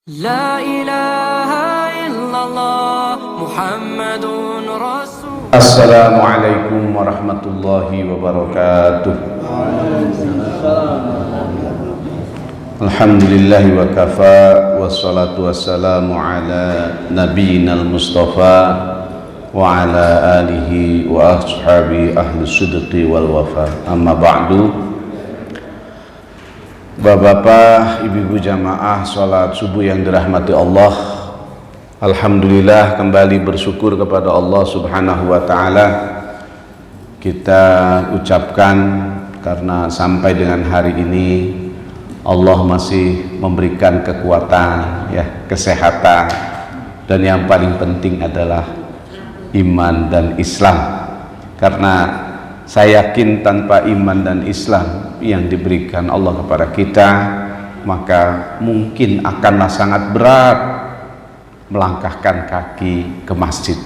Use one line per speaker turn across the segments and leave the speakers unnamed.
La ilaha illallah Muhammadun Rasul.
Assalamualaikum warahmatullahi wabarakatuh. Alhamdulillahi wa kafa, wassalatu wassalamu ala nabiyyina al-mustafa wa ala alihi wa ashabi ahli sidqi wal wafa. Amma ba'du. Bapak-bapak, ibu-ibu jamaah salat subuh yang dirahmati Allah, alhamdulillah kembali bersyukur kepada Allah Subhanahu wa taala. Kita ucapkan karena sampai dengan hari ini Allah masih memberikan kekuatan, kesehatan, dan yang paling penting adalah iman dan Islam. Karena saya yakin tanpa iman dan Islam yang diberikan Allah kepada kita, maka mungkin akanlah sangat berat melangkahkan kaki ke masjid.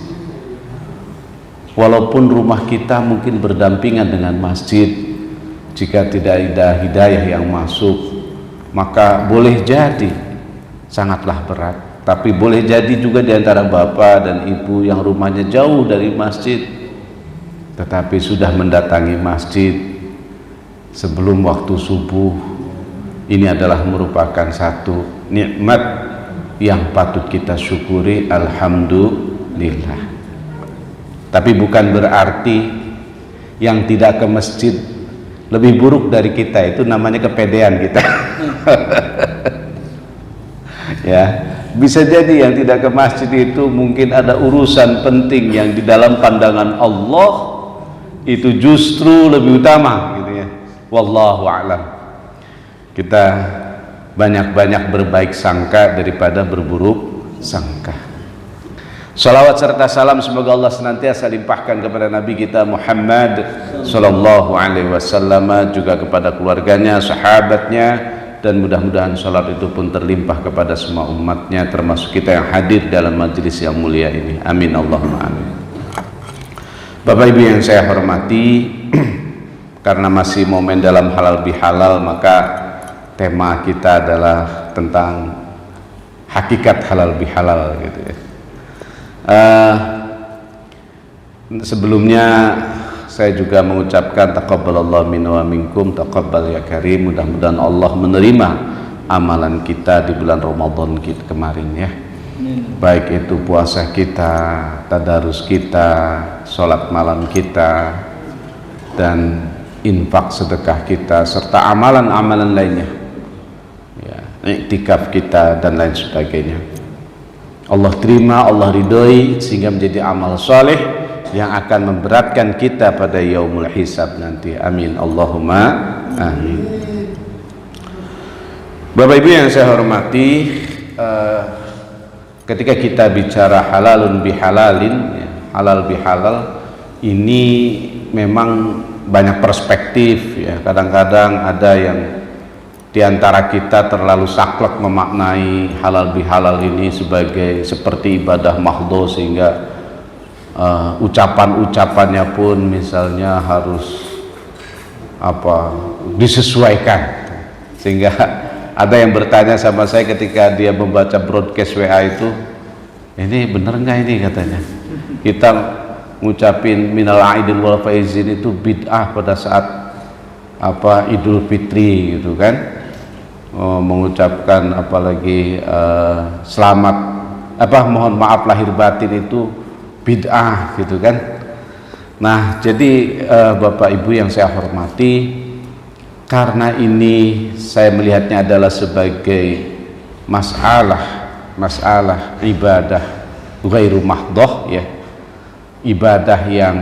Walaupun rumah kita mungkin berdampingan dengan masjid, jika tidak ada hidayah yang masuk, maka boleh jadi sangatlah berat. Tapi boleh jadi juga di antara bapak dan ibu yang rumahnya jauh dari masjid, tetapi sudah mendatangi masjid sebelum waktu subuh. Ini adalah merupakan satu nikmat yang patut kita syukuri, alhamdulillah. Tapi bukan berarti yang tidak ke masjid lebih buruk dari kita, itu namanya kepedean kita. Ya, bisa jadi yang tidak ke masjid itu mungkin ada urusan penting yang di dalam pandangan Allah itu justru lebih utama, gitu ya. Wallahu a'lam. Kita banyak-banyak berbaik sangka daripada berburuk sangka. Salawat serta salam semoga Allah senantiasa limpahkan kepada Nabi kita Muhammad sallallahu alaihi wasallam, juga kepada keluarganya, sahabatnya, dan mudah-mudahan salat itu pun terlimpah kepada semua umatnya, termasuk kita yang hadir dalam majelis yang mulia ini. Amin Allahumma amin. Bapak Ibu yang saya hormati, karena masih momen dalam halal bihalal, maka tema kita adalah tentang hakikat halal bihalal, gitu ya. Sebelumnya saya juga mengucapkan taqabbalallahu minna wa minkum, taqabbal ya karim. Mudah-mudahan Allah menerima amalan kita di bulan Ramadan kita kemarin, ya. Baik itu puasa kita, tadarus kita, sholat malam kita, dan infak sedekah kita, serta amalan-amalan lainnya, ya, iktikaf kita dan lain sebagainya. Allah terima, Allah ridhoi, sehingga menjadi amal soleh yang akan memberatkan kita pada yaumul hisab nanti. Amin Allahumma amin. Bapak Ibu yang saya hormati, ketika kita bicara halalun bihalalin, ya, halal bihalal, ini memang banyak perspektif, ya. Kadang-kadang ada yang diantara kita terlalu saklek memaknai halal bihalal ini sebagai seperti ibadah mahdho, sehingga ucapan-ucapannya pun misalnya harus disesuaikan, sehingga ada yang bertanya sama saya ketika dia membaca broadcast WA itu, ini bener nggak ini, katanya, kita ngucapin minal aidin wal faizin itu bid'ah pada saat Idul Fitri, gitu kan. Mengucapkan apalagi selamat mohon maaf lahir batin itu bid'ah, gitu kan. Nah, jadi Bapak Ibu yang saya hormati, karena ini saya melihatnya adalah sebagai masalah ibadah ghairu mahdhoh, ya, ibadah yang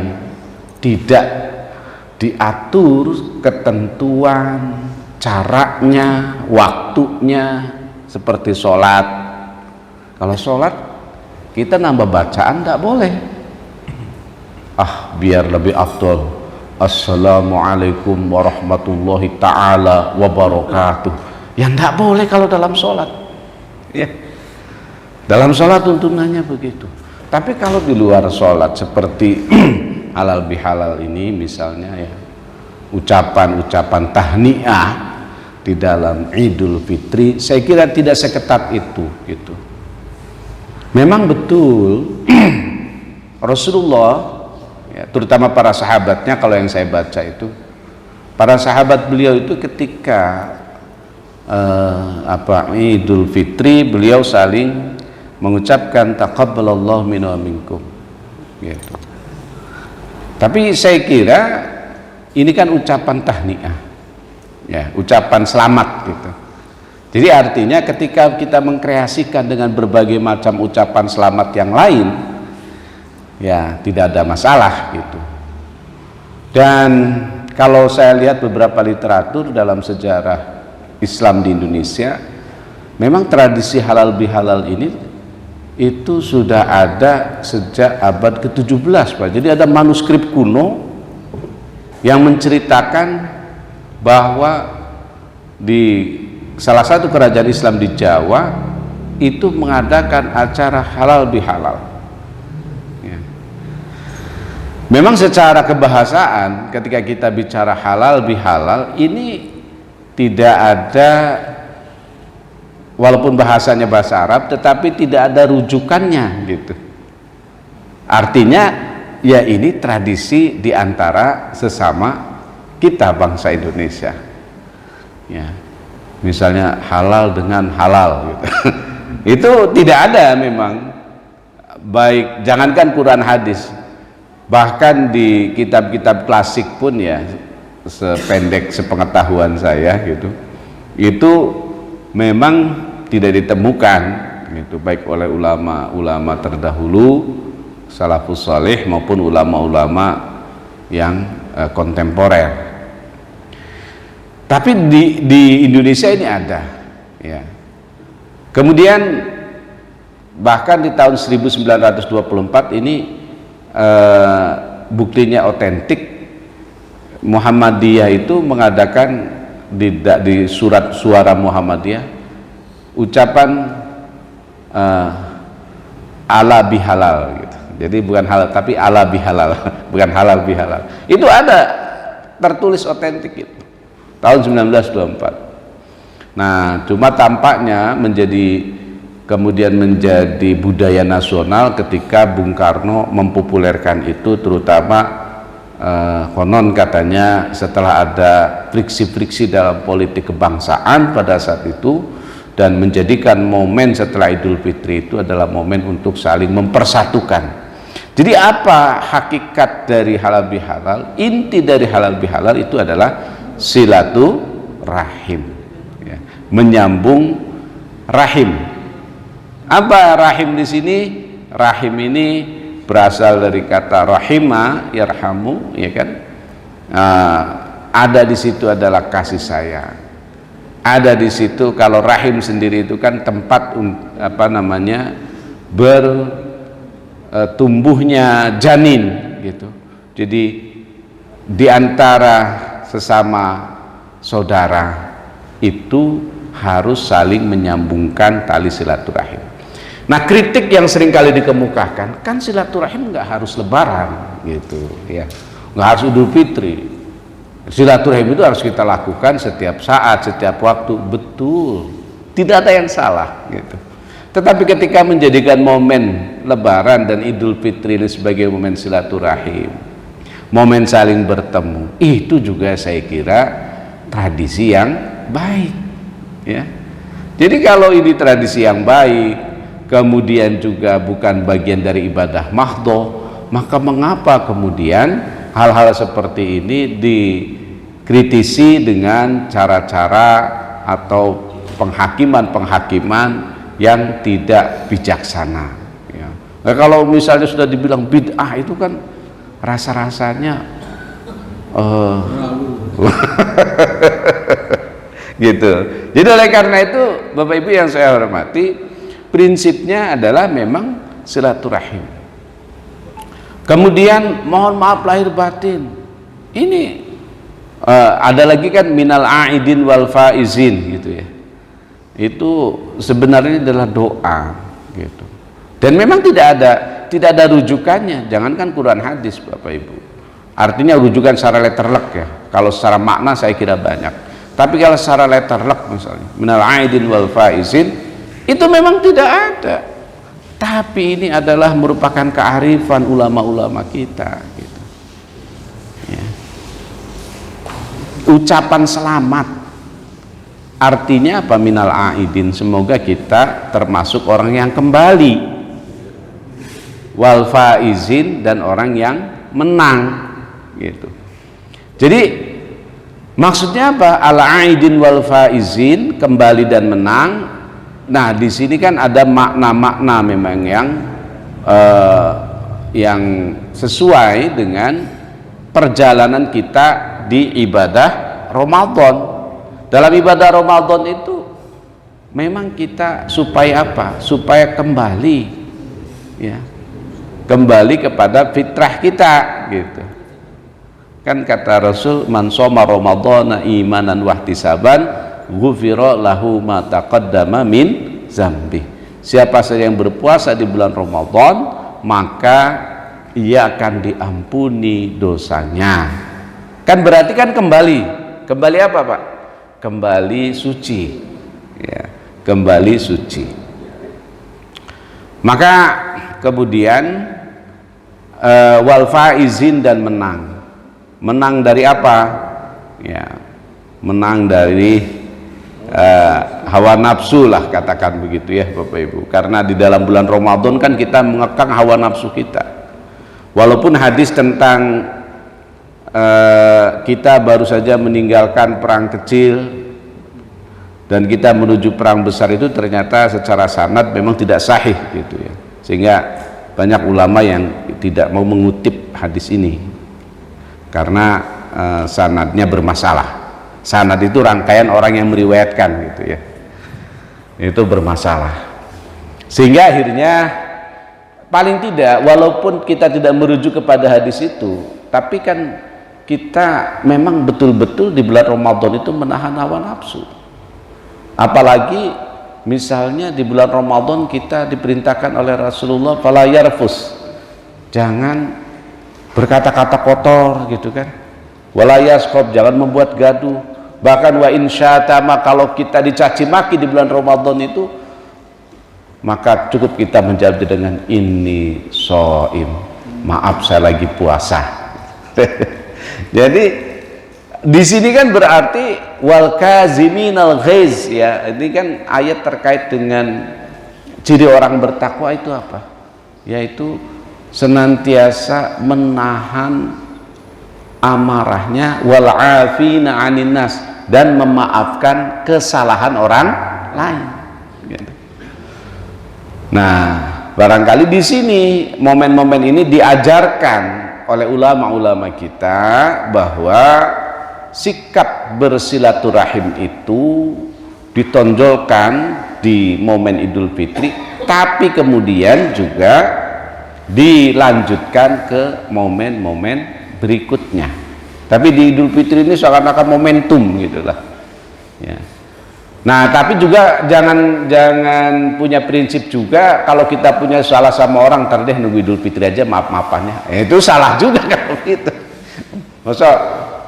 tidak diatur ketentuan caranya, waktunya, seperti sholat. Kalau sholat kita nambah bacaan tidak boleh, biar lebih afdol, assalamualaikum warahmatullahi ta'ala wabarakatuh, ya tidak boleh kalau dalam sholat, ya. Dalam sholat tuntunannya begitu. Tapi kalau di luar sholat seperti halal bihalal ini, misalnya, ya, ucapan-ucapan tahniah di dalam Idul Fitri, saya kira tidak seketat itu gitu. Memang betul Rasulullah ya, terutama para sahabatnya, kalau yang saya baca itu para sahabat beliau itu ketika Idul Fitri beliau saling mengucapkan taqabbalallahu minna wa minkum gitu. Tapi saya kira ini kan ucapan tahniah ya, ucapan selamat gitu. Jadi artinya ketika kita mengkreasikan dengan berbagai macam ucapan selamat yang lain, ya tidak ada masalah gitu. Dan kalau saya lihat beberapa literatur dalam sejarah Islam di Indonesia, memang tradisi halal bihalal ini itu sudah ada sejak abad ke-17 Pak. Jadi ada manuskrip kuno yang menceritakan bahwa di salah satu kerajaan Islam di Jawa itu mengadakan acara halal bihalal ya. Memang secara kebahasaan ketika kita bicara halal bihalal ini tidak ada, walaupun bahasanya bahasa Arab tetapi tidak ada rujukannya gitu. Artinya ya ini tradisi di antara sesama kita bangsa Indonesia ya, misalnya halal dengan halal gitu. Itu tidak ada memang, baik jangankan Quran hadis, bahkan di kitab-kitab klasik pun ya, sependek sepengetahuan saya gitu, itu memang tidak ditemukan gitu, baik oleh ulama-ulama terdahulu salafus saleh maupun ulama-ulama yang kontemporer. Tapi di Indonesia ini ada ya. Kemudian bahkan di tahun 1924 ini buktinya otentik, Muhammadiyah itu mengadakan di surat suara Muhammadiyah ucapan ala bihalal gitu. Jadi bukan halal tapi ala bihalal, bukan halal bihalal. Itu ada tertulis otentik itu tahun 1924. Nah, cuma tampaknya kemudian menjadi budaya nasional ketika Bung Karno mempopulerkan itu, terutama konon katanya setelah ada friksi-friksi dalam politik kebangsaan pada saat itu, dan menjadikan momen setelah Idul Fitri itu adalah momen untuk saling mempersatukan. Jadi apa hakikat dari halal bihalal? Inti dari halal bihalal itu adalah silaturahim ya, menyambung rahim. Apa rahim di sini? Rahim ini berasal dari kata rahima yarhamu ya kan. Ada di situ adalah kasih sayang, ada di situ. Kalau rahim sendiri itu kan tempat bertumbuhnya janin gitu. Jadi di antara sesama saudara itu harus saling menyambungkan tali silaturahim. Nah, kritik yang sering kali dikemukakan kan silaturahim nggak harus lebaran gitu ya, nggak harus Idul Fitri. Silaturahim itu harus kita lakukan setiap saat, setiap waktu. Betul, tidak ada yang salah gitu. Tetapi ketika menjadikan momen lebaran dan Idul Fitri ini sebagai momen silaturahim, momen saling bertemu, itu juga saya kira tradisi yang baik ya. Jadi kalau ini tradisi yang baik, kemudian juga bukan bagian dari ibadah mahdhoh, maka mengapa kemudian hal-hal seperti ini dikritisi dengan cara-cara atau penghakiman yang tidak bijaksana ya. Nah, kalau misalnya sudah dibilang bid'ah itu kan rasa-rasanya gitu. Jadi oleh karena itu Bapak Ibu yang saya hormati, prinsipnya adalah memang silaturahim. Kemudian mohon maaf lahir batin. Ini ada lagi kan minal aidin wal faizin gitu ya. Itu sebenarnya adalah doa gitu. Dan memang tidak ada rujukannya, jangankan Quran hadis Bapak Ibu. Artinya rujukan secara letterlek ya. Kalau secara makna saya kira banyak. Tapi kalau secara letterlek misalnya minal aidin wal faizin, itu memang tidak ada. Tapi ini adalah merupakan kearifan ulama-ulama kita gitu. Ya. Ucapan selamat artinya apa? Minal aidin, semoga kita termasuk orang yang kembali, wal faizin, dan orang yang menang gitu. Jadi maksudnya apa? Al-aidin wal faizin, kembali dan menang. Nah, di sini kan ada makna-makna memang yang sesuai dengan perjalanan kita di ibadah Ramadan. Dalam ibadah Ramadan itu memang kita supaya apa? Supaya kembali, ya, kembali kepada fitrah kita gitu. Kan kata Rasul, man shoma ramadhana imanan wahtisaban ghufira lahu ma taqaddama min zambi. Siapa saja yang berpuasa di bulan Ramadan, maka ia akan diampuni dosanya. Kan berarti kan kembali. Kembali apa, Pak? Kembali suci. Ya, kembali suci. Maka kemudian wal faizin, dan menang. Menang dari apa? Ya, menang dari hawa nafsu lah, katakan begitu ya Bapak Ibu. Karena di dalam bulan Ramadan kan kita mengekang hawa nafsu kita. Walaupun hadis tentang kita baru saja meninggalkan perang kecil dan kita menuju perang besar, itu ternyata secara sanad memang tidak sahih gitu ya. Sehingga banyak ulama yang tidak mau mengutip hadis ini karena sanadnya bermasalah. Sanad itu rangkaian orang yang meriwayatkan gitu ya, itu bermasalah. Sehingga akhirnya paling tidak, walaupun kita tidak merujuk kepada hadis itu, tapi kan kita memang betul-betul di bulan Ramadan itu menahan hawa nafsu. Apalagi misalnya di bulan Ramadan kita diperintahkan oleh Rasulullah fala yarfus, jangan berkata-kata kotor gitu kan, wala yaskhab, jangan membuat gaduh. Bahkan wa insyatama, kalau kita dicaci maki di bulan Ramadan itu, maka cukup kita menjawab dengan inni shaim, maaf saya lagi puasa. Jadi di sini kan berarti wal kaziminal ghaiz, ya. Ini kan ayat terkait dengan ciri orang bertakwa itu apa? Yaitu senantiasa menahan amarahnya, wal afina 'anin nas, dan memaafkan kesalahan orang lain gitu. Nah, barangkali di sini momen-momen ini diajarkan oleh ulama-ulama kita bahwa sikap bersilaturahim itu ditonjolkan di momen Idul Fitri, tapi kemudian juga dilanjutkan ke momen-momen berikutnya. Tapi di Idul Fitri ini seakan-akan momentum gitulah ya. Nah, tapi juga jangan punya prinsip juga kalau kita punya salah sama orang, ntar deh nunggu Idul Fitri aja maaf-maafannya. Itu salah juga kalau gitu. Masa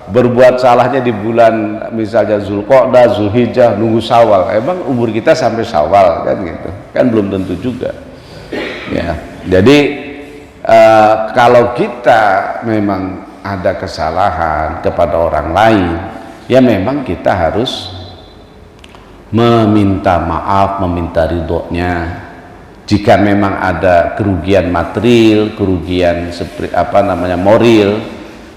berbuat salahnya di bulan misalnya Zulqa'dah, Zulhijjah, nunggu Syawal. Emang umur kita sampai Syawal kan gitu? Kan belum tentu juga. Ya. Jadi kalau kita memang ada kesalahan kepada orang lain, ya memang kita harus meminta maaf, meminta ridhonya. Jika memang ada kerugian material, kerugian moral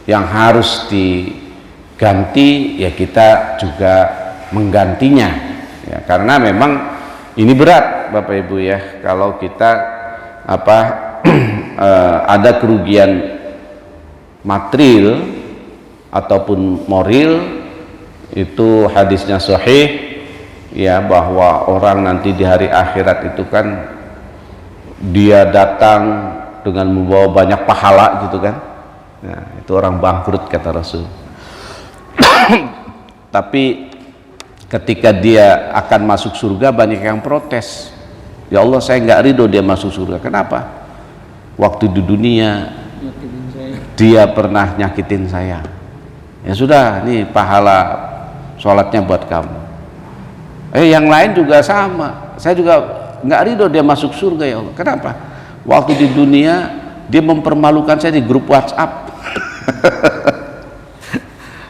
yang harus diganti, ya kita juga menggantinya ya, karena memang ini berat Bapak Ibu ya, kalau kita ada kerugian material ataupun moral. Itu hadisnya sahih ya, bahwa orang nanti di hari akhirat itu kan dia datang dengan membawa banyak pahala gitu kan. Nah, itu orang bangkrut kata Rasul. Tapi ketika dia akan masuk surga, banyak yang protes, ya Allah saya nggak ridho dia masuk surga. Kenapa? Waktu di dunia dia pernah nyakitin saya. Ya sudah, nih pahala sholatnya buat kamu. Yang lain juga sama, saya juga nggak ridho dia masuk surga ya Allah. Kenapa? Waktu di dunia dia mempermalukan saya di grup WhatsApp.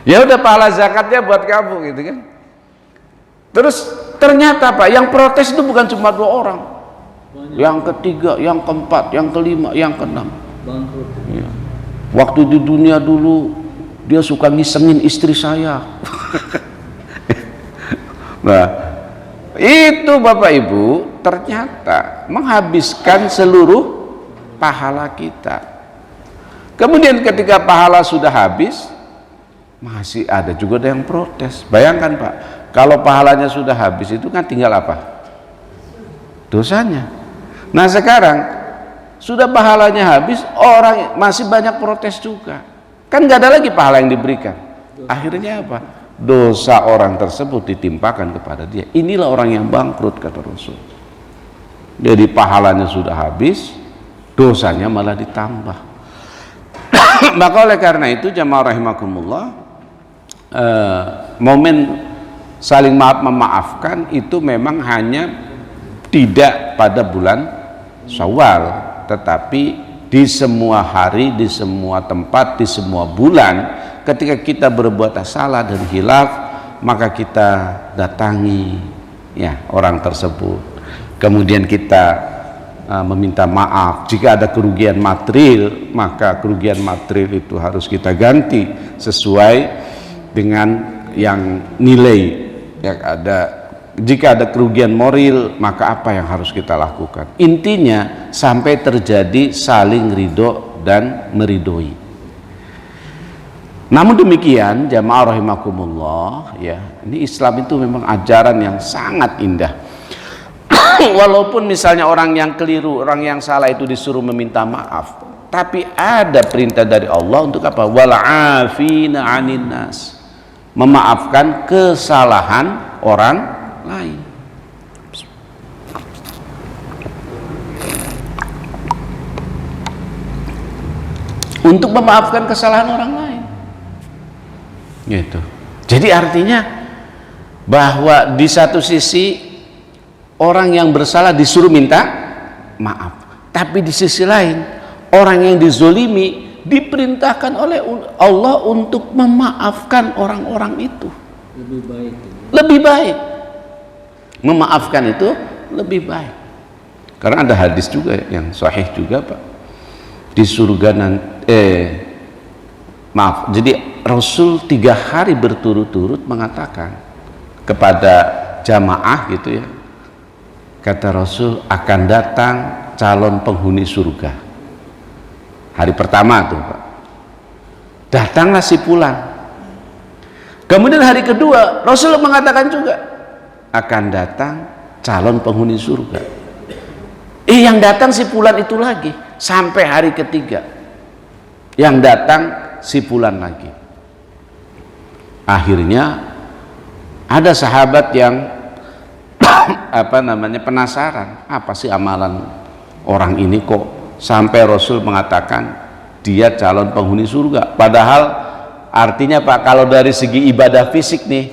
Ya udah, pahala zakatnya buat kamu gitu kan. Terus ternyata Pak, yang protes itu bukan cuma 2 orang, yang ketiga, yang keempat, yang kelima, yang keenam. Ya. Waktu di dunia dulu dia suka ngisengin istri saya. Nah, itu Bapak Ibu ternyata menghabiskan seluruh pahala kita. Kemudian ketika pahala sudah habis, masih ada juga yang protes. Bayangkan Pak, kalau pahalanya sudah habis itu kan tinggal apa? Dosanya. Nah sekarang sudah pahalanya habis, orang masih banyak protes juga. Kan nggak ada lagi pahala yang diberikan. Akhirnya apa? Dosa orang tersebut ditimpakan kepada dia. Inilah orang yang bangkrut, kata Rasul. Jadi pahalanya sudah habis, dosanya malah ditambah. Maka oleh karena itu jamaah rahimakumullah, momen saling memaafkan itu memang hanya tidak pada bulan Syawal, tetapi di semua hari, di semua tempat, di semua bulan. Ketika kita berbuat salah dan khilaf, maka kita datangi ya orang tersebut, kemudian kita meminta maaf. Jika ada kerugian material, maka kerugian material itu harus kita ganti sesuai dengan yang nilai yang ada. Jika ada kerugian moral, maka apa yang harus kita lakukan? Intinya sampai terjadi saling ridho dan meridoi. Namun demikian jamaah rahimakumullah, ya, ini Islam itu memang ajaran yang sangat indah. Walaupun misalnya orang yang keliru, orang yang salah itu disuruh meminta maaf, tapi ada perintah dari Allah untuk apa? Wal 'afina 'anin nas, memaafkan kesalahan orang lain. Untuk memaafkan kesalahan orang lain. Gitu. Jadi artinya bahwa di satu sisi orang yang bersalah disuruh minta maaf, tapi di sisi lain orang yang dizolimi diperintahkan oleh Allah untuk memaafkan orang-orang itu. Lebih baik memaafkan itu lebih baik, karena ada hadis juga yang sahih juga Pak, di surga jadi Rasul 3 hari berturut-turut mengatakan kepada jamaah gitu ya, kata Rasul, akan datang calon penghuni surga. Hari pertama tuh Pak, datanglah si fulan. Kemudian hari kedua Rasul mengatakan juga akan datang calon penghuni surga. Yang datang si fulan itu lagi. Sampai hari ketiga yang datang si fulan lagi. Akhirnya ada sahabat yang penasaran, apa sih amalan orang ini kok sampai Rasul mengatakan dia calon penghuni surga. Padahal artinya Pak, kalau dari segi ibadah fisik nih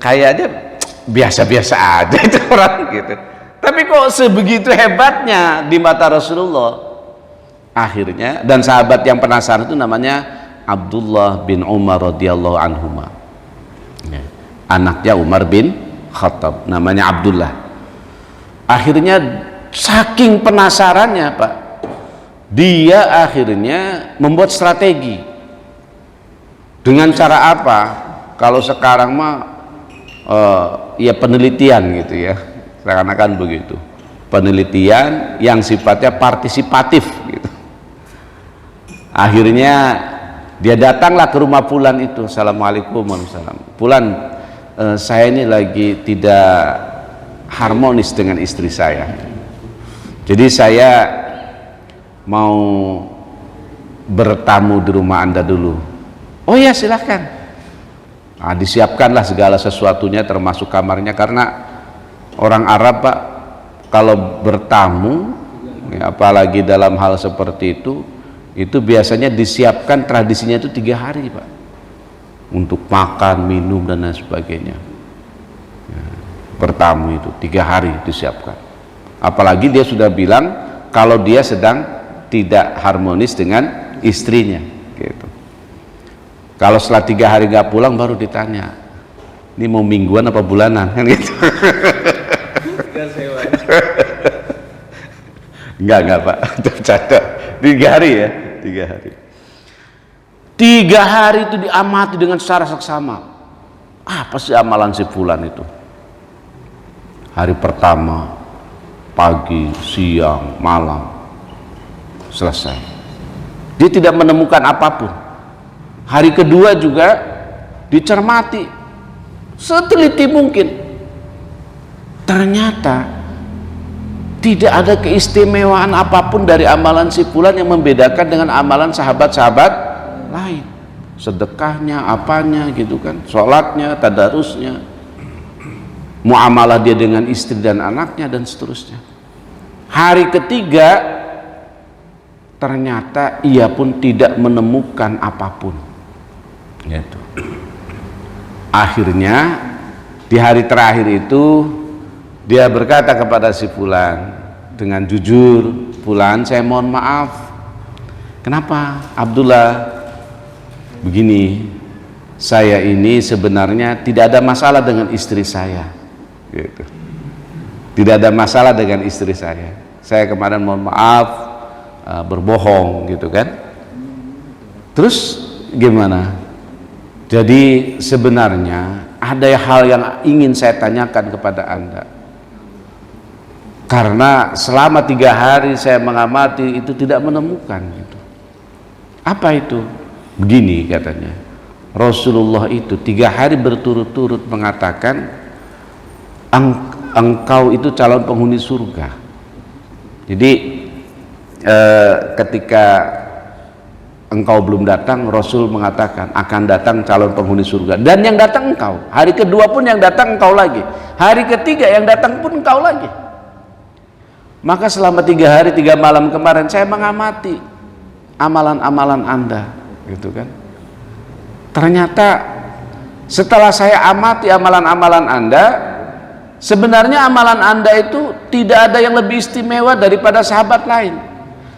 kayaknya biasa-biasa aja itu orang gitu, tapi kok sebegitu hebatnya di mata Rasulullah. Akhirnya, dan sahabat yang penasaran itu namanya Abdullah bin Umar radhiyallahu anhuma, anaknya Umar bin Khattab, namanya Abdullah. Akhirnya saking penasarannya Pak, dia akhirnya membuat strategi. Dengan cara apa? Kalau sekarang mah ya penelitian gitu ya, seakan-akan begitu, penelitian yang sifatnya partisipatif gitu. Akhirnya dia datanglah ke rumah fulan itu. Assalamualaikum warahmatullahi wabarakatuh. Fulan, saya ini lagi tidak harmonis dengan istri saya, jadi saya mau bertamu di rumah Anda dulu. Oh ya silahkan. Nah, disiapkanlah segala sesuatunya termasuk kamarnya, karena orang Arab Pak kalau bertamu ya, apalagi dalam hal seperti itu biasanya disiapkan, tradisinya itu 3 hari Pak. untuk makan, minum dan lain sebagainya. Bertamu itu 3 hari disiapkan. Apalagi dia sudah bilang kalau dia sedang tidak harmonis dengan istrinya gitu. Kalau setelah 3 hari gak pulang baru ditanya, ini mau mingguan apa bulanan kan gitu. Enggak Pak, bercanda. 3 hari ya, 3 hari. 3 hari itu diamati dengan secara seksama. Apa sih amalan si fulan itu? Hari pertama, pagi, siang, malam, selesai. Dia tidak menemukan apapun. Hari kedua juga dicermati seteliti mungkin. Ternyata tidak ada keistimewaan apapun dari amalan si fulan yang membedakan dengan amalan sahabat-sahabat lain. Sedekahnya, apanya gitu kan, sholatnya, tadarusnya, muamalah dia dengan istri dan anaknya dan seterusnya. Hari ketiga ternyata ia pun tidak menemukan apapun gitu. Akhirnya di hari terakhir itu dia berkata kepada si fulan dengan jujur, "Fulan, saya mohon maaf. Kenapa? Abdullah, begini, saya ini sebenarnya tidak ada masalah dengan istri saya gitu. Tidak ada masalah dengan istri saya. Saya kemarin mohon maaf, berbohong gitu kan. Terus gimana? Jadi sebenarnya ada hal yang ingin saya tanyakan kepada Anda. Karena selama 3 hari saya mengamati itu tidak menemukan gitu. Apa itu? Begini katanya, Rasulullah itu 3 hari berturut-turut mengatakan engkau itu calon penghuni surga. Jadi ketika engkau belum datang, Rasul mengatakan akan datang calon penghuni surga, dan yang datang engkau. Hari kedua pun yang datang engkau lagi, hari ketiga yang datang pun engkau lagi. Maka selama 3 hari 3 malam kemarin saya mengamati amalan-amalan Anda gitu kan. Ternyata setelah saya amati amalan-amalan Anda, sebenarnya amalan Anda itu tidak ada yang lebih istimewa daripada sahabat lain.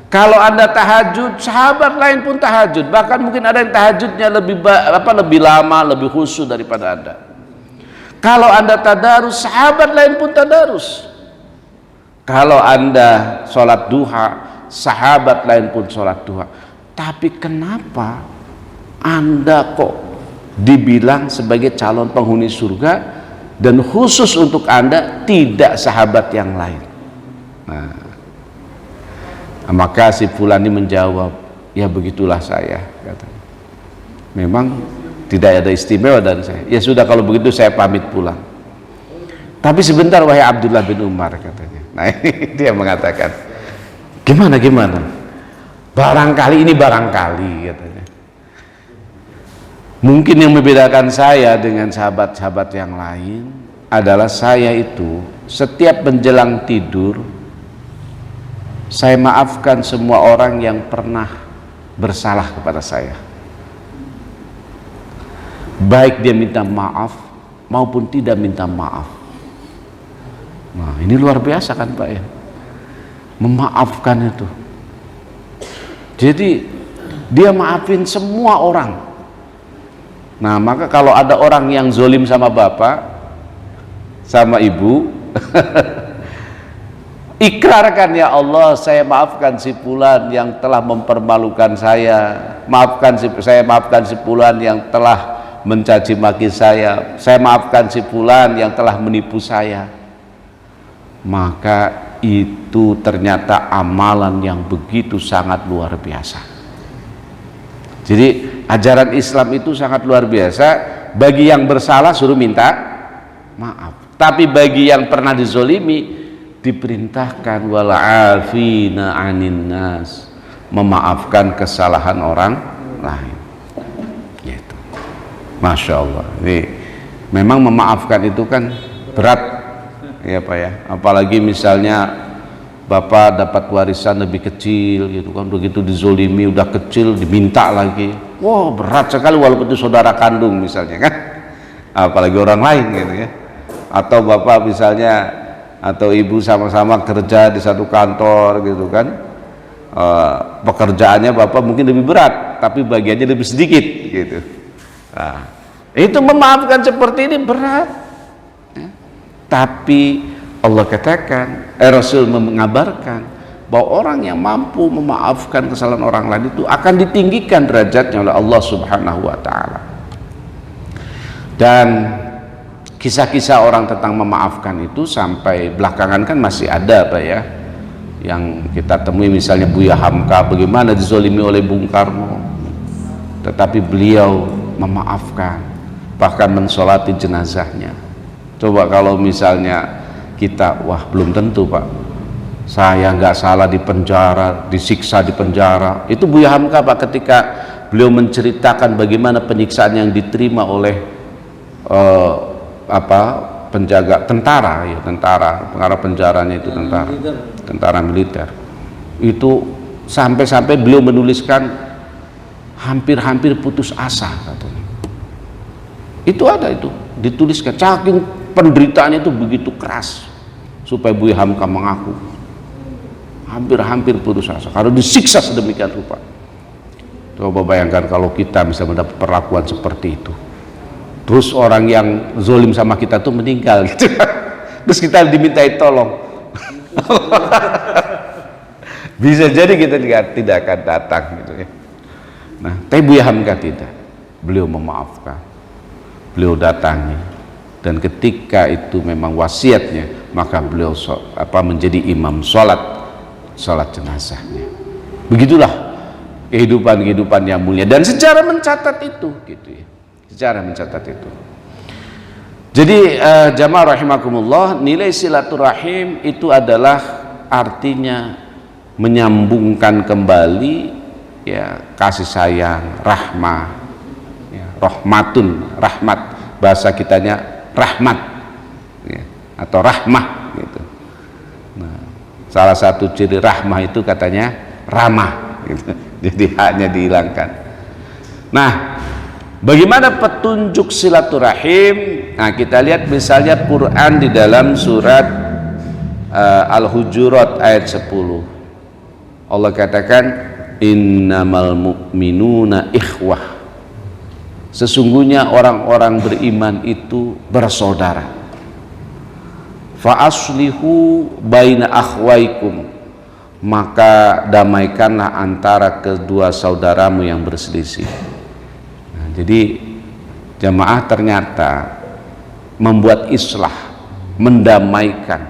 Kalau Anda tahajud, sahabat lain pun tahajud, bahkan mungkin ada yang tahajudnya lebih lama, lebih khusyuk daripada Anda. Kalau Anda tadarus, sahabat lain pun tadarus. Kalau Anda sholat duha, sahabat lain pun sholat duha. Tapi kenapa Anda kok dibilang sebagai calon penghuni surga, dan khusus untuk Anda tidak sahabat yang lain? Nah, maka si fulan ini menjawab, ya begitulah saya, katanya. Memang tidak ada istimewa dari saya. Ya sudah, kalau begitu saya pamit pulang. Tapi sebentar wahai Abdullah bin Umar, katanya. Nah, ini dia mengatakan, gimana? Barangkali ini barangkali, katanya. Mungkin yang membedakan saya dengan sahabat-sahabat yang lain adalah saya itu setiap menjelang tidur, saya maafkan semua orang yang pernah bersalah kepada saya. Baik dia minta maaf maupun tidak minta maaf. Nah, ini luar biasa kan Pak ya, memaafkan itu. Jadi dia maafin semua orang. Nah, maka kalau ada orang yang zolim sama bapak, sama ibu, ikrarkan, ya Allah, saya maafkan si fulan yang telah mempermalukan saya. Saya maafkan si fulan yang telah mencaci maki saya. Saya maafkan si fulan yang telah menipu saya. Maka itu ternyata amalan yang begitu sangat luar biasa. Jadi ajaran Islam itu sangat luar biasa. Bagi yang bersalah suruh minta maaf, tapi bagi yang pernah dizolimi diperintahkan wal'afina 'anin nas, memaafkan kesalahan orang lain. Gitu. Masya Allah. Jadi memang memaafkan itu kan berat ya Pak ya, apalagi misalnya Bapak dapat warisan lebih kecil gitu kan, begitu dizolimi udah kecil diminta lagi. wah berat sekali walaupun itu saudara kandung misalnya kan, apalagi orang lain gitu ya. Atau bapak misalnya atau ibu sama-sama kerja di satu kantor gitu kan, pekerjaannya bapak mungkin lebih berat tapi bagiannya lebih sedikit gitu. Nah, itu memaafkan seperti ini berat ya. Tapi Allah katakan, Rasul mengabarkan bahwa orang yang mampu memaafkan kesalahan orang lain itu akan ditinggikan derajatnya oleh Allah Subhanahu wa taala. Dan kisah-kisah orang tentang memaafkan itu sampai belakangan kan masih ada Pak ya, yang kita temui misalnya Buya Hamka bagaimana dizolimi oleh Bung Karno tetapi beliau memaafkan, bahkan mensolati jenazahnya. Coba kalau misalnya kita, wah belum tentu Pak, saya nggak salah di penjara, disiksa di penjara. Itu Buya Hamka Pak ketika beliau menceritakan bagaimana penyiksaan yang diterima oleh penjaga tentara ya, pengarah penjaranya itu tentara militer. Itu sampai-sampai beliau menuliskan hampir-hampir putus asa katanya. Itu ada itu dituliskan, saking penderitaannya itu begitu keras supaya Buya Hamka mengaku hampir-hampir putus asa karena disiksa sedemikian rupa. Coba bayangkan kalau kita bisa mendapat perlakuan seperti itu, terus orang yang zolim sama kita tuh meninggal gitu. Terus kita dimintai tolong. Bisa jadi kita tidak akan datang gitu ya. Nah, tapi Buya Hamka tidak, beliau memaafkan, beliau datangi. Dan ketika itu memang wasiatnya, maka beliau menjadi imam sholat jenazahnya. Begitulah kehidupan yang mulia, dan secara mencatat itu gitu ya, secara mencatat itu. Jadi jamaah rahimakumullah, nilai silaturahim itu adalah artinya menyambungkan kembali ya kasih sayang, rahmah ya, rahmat bahasa kitanya rahmat ya, atau rahmah gitu. Nah, salah satu ciri rahmah itu katanya ramah gitu. Jadi haknya dihilangkan. Nah, bagaimana petunjuk silaturahim? Nah, kita lihat misalnya Quran di dalam surat Al-Hujurat ayat 10. Allah katakan innamal mu'minuna ikhwah. Sesungguhnya orang-orang beriman itu bersaudara. Fa aslihu baina akhwaikum, maka damaikanlah antara kedua saudaramu yang berselisih. Nah, jadi jamaah ternyata membuat islah, mendamaikan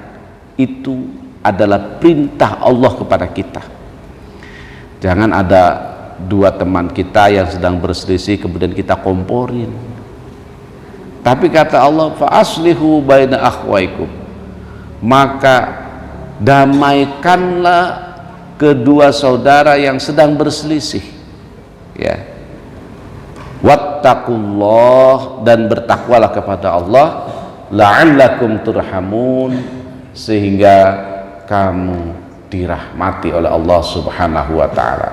itu adalah perintah Allah kepada kita. Jangan ada dua teman kita yang sedang berselisih kemudian kita komporin. Tapi kata Allah fa aslihu baina akhwaikum, maka damaikanlah kedua saudara yang sedang berselisih ya. Wattaqullah, dan bertakwalah kepada Allah, la'allakum turhamun, sehingga kamu dirahmati oleh Allah Subhanahu wa taala.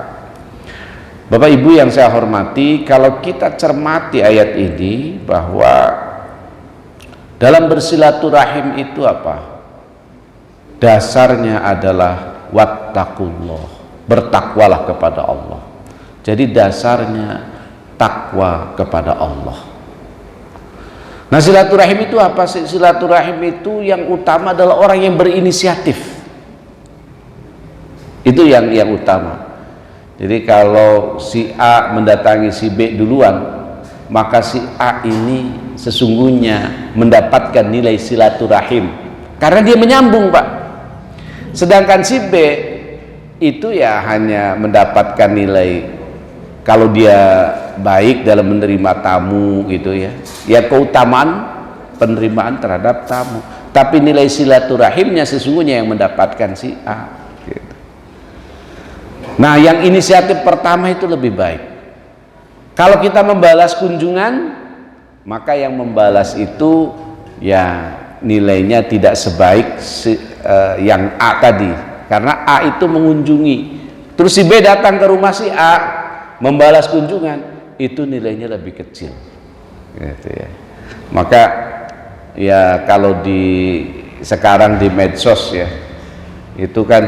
Bapak Ibu yang saya hormati, kalau kita cermati ayat ini bahwa dalam bersilaturahim itu apa? Dasarnya adalah wattaqullah, bertakwalah kepada Allah. Jadi dasarnya takwa kepada Allah. Nah, silaturahim itu apa sih? Silaturahim itu yang utama adalah orang yang berinisiatif. Itu yang utama. Jadi kalau si A mendatangi si B duluan, maka si A ini sesungguhnya mendapatkan nilai silaturahim karena dia menyambung, Pak. Sedangkan si B itu ya hanya mendapatkan nilai kalau dia baik dalam menerima tamu gitu ya, ya keutamaan penerimaan terhadap tamu. Tapi nilai silaturahimnya sesungguhnya yang mendapatkan si A. Nah, yang inisiatif pertama itu lebih baik. Kalau kita membalas kunjungan, maka yang membalas itu ya nilainya tidak sebaik yang A tadi, karena A itu mengunjungi, terus si B datang ke rumah si A membalas kunjungan, itu nilainya lebih kecil gitu ya. Maka ya kalau sekarang di medsos ya, itu kan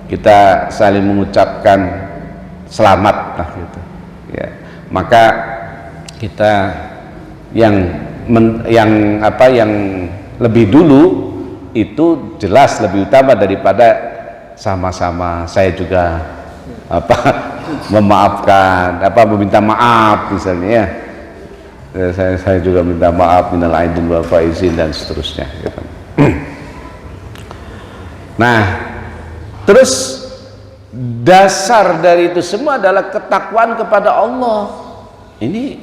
kita saling mengucapkan selamat lah gitu ya. Maka kita yang lebih dulu itu jelas lebih utama daripada sama-sama saya juga memaafkan, meminta maaf misalnya ya. Saya juga minta maaf, minal aidin wal faizin dan seterusnya gitu. Nah, terus dasar dari itu semua adalah ketakwaan kepada Allah. Ini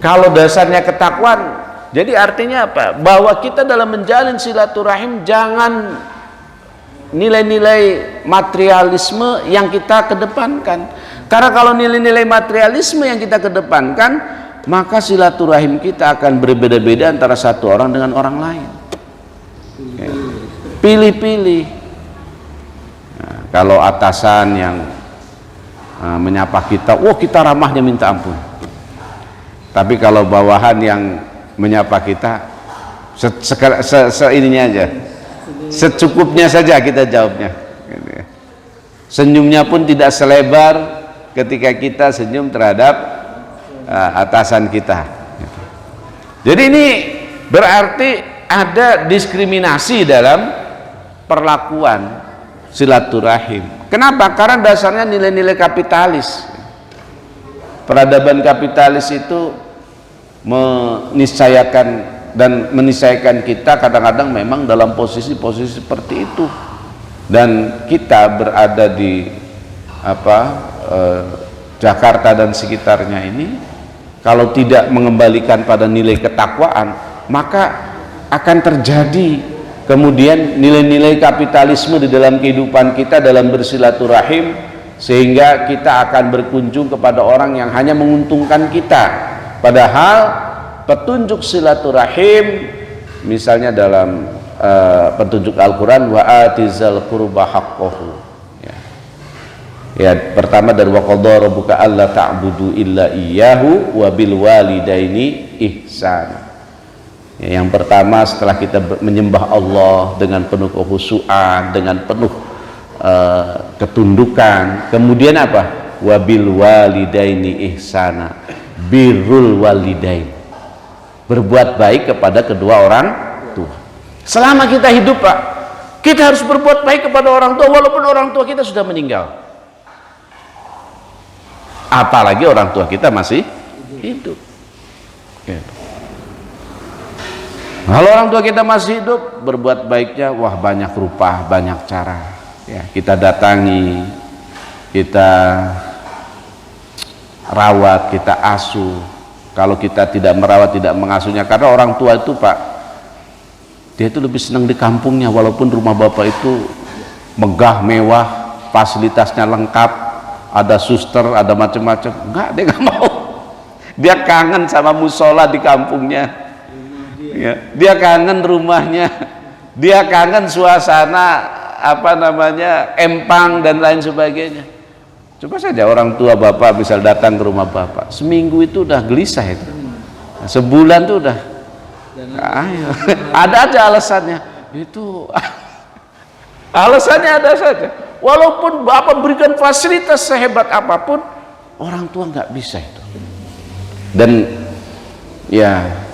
kalau dasarnya ketakwaan, jadi artinya apa? Bahwa kita dalam menjalin silaturahim jangan nilai-nilai materialisme yang kita kedepankan. Karena kalau nilai-nilai materialisme yang kita kedepankan, maka silaturahim kita akan berbeda-beda antara satu orang dengan orang lain. Pilih-pilih. Nah, kalau atasan yang menyapa kita, kita ramahnya minta ampun. Tapi kalau bawahan yang menyapa kita, ininya aja, secukupnya saja kita jawabnya. Senyumnya pun tidak selebar ketika kita senyum terhadap atasan kita. Jadi ini berarti ada diskriminasi dalam perlakuan silaturahim. Kenapa? Karena dasarnya nilai-nilai kapitalis. Peradaban kapitalis itu meniscayakan kita kadang-kadang memang dalam posisi-posisi seperti itu, dan kita berada di Jakarta dan sekitarnya ini, kalau tidak mengembalikan pada nilai ketakwaan, maka akan terjadi kemudian nilai-nilai kapitalisme di dalam kehidupan kita dalam bersilaturahim, sehingga kita akan berkunjung kepada orang yang hanya menguntungkan kita. Padahal petunjuk silaturahim misalnya dalam petunjuk Al-Quran, wa atizal qurba haqqahu ya, pertama dari wa qadara rabbuka alla ta'budu illa iyyahu wa bil walidaini ihsana. Yang pertama setelah kita menyembah Allah dengan penuh kekhusyuan, dengan penuh ketundukan, kemudian apa? Wabil walidaini ihsana, birrul walidain, berbuat baik kepada kedua orang tua. Selama kita hidup Pak, kita harus berbuat baik kepada orang tua walaupun orang tua kita sudah meninggal. Apalagi orang tua kita masih hidup. Kalau orang tua kita masih hidup, berbuat baiknya banyak rupa, banyak cara. Ya, kita datangi, kita rawat, kita asuh. Kalau kita tidak merawat, tidak mengasuhnya, karena orang tua itu Pak, dia itu lebih senang di kampungnya, walaupun rumah bapak itu megah, mewah, fasilitasnya lengkap, ada suster, ada macam-macam. Enggak, dia nggak mau. Dia kangen sama musola di kampungnya. Ya, dia kangen rumahnya, dia kangen suasana empang dan lain sebagainya. Coba saja orang tua bapak bisa datang ke rumah bapak, seminggu itu udah gelisah itu, sebulan tuh udah ada aja alasannya itu. Alasannya ada saja, walaupun bapak berikan fasilitas sehebat apapun, orang tua nggak bisa itu. Dan ya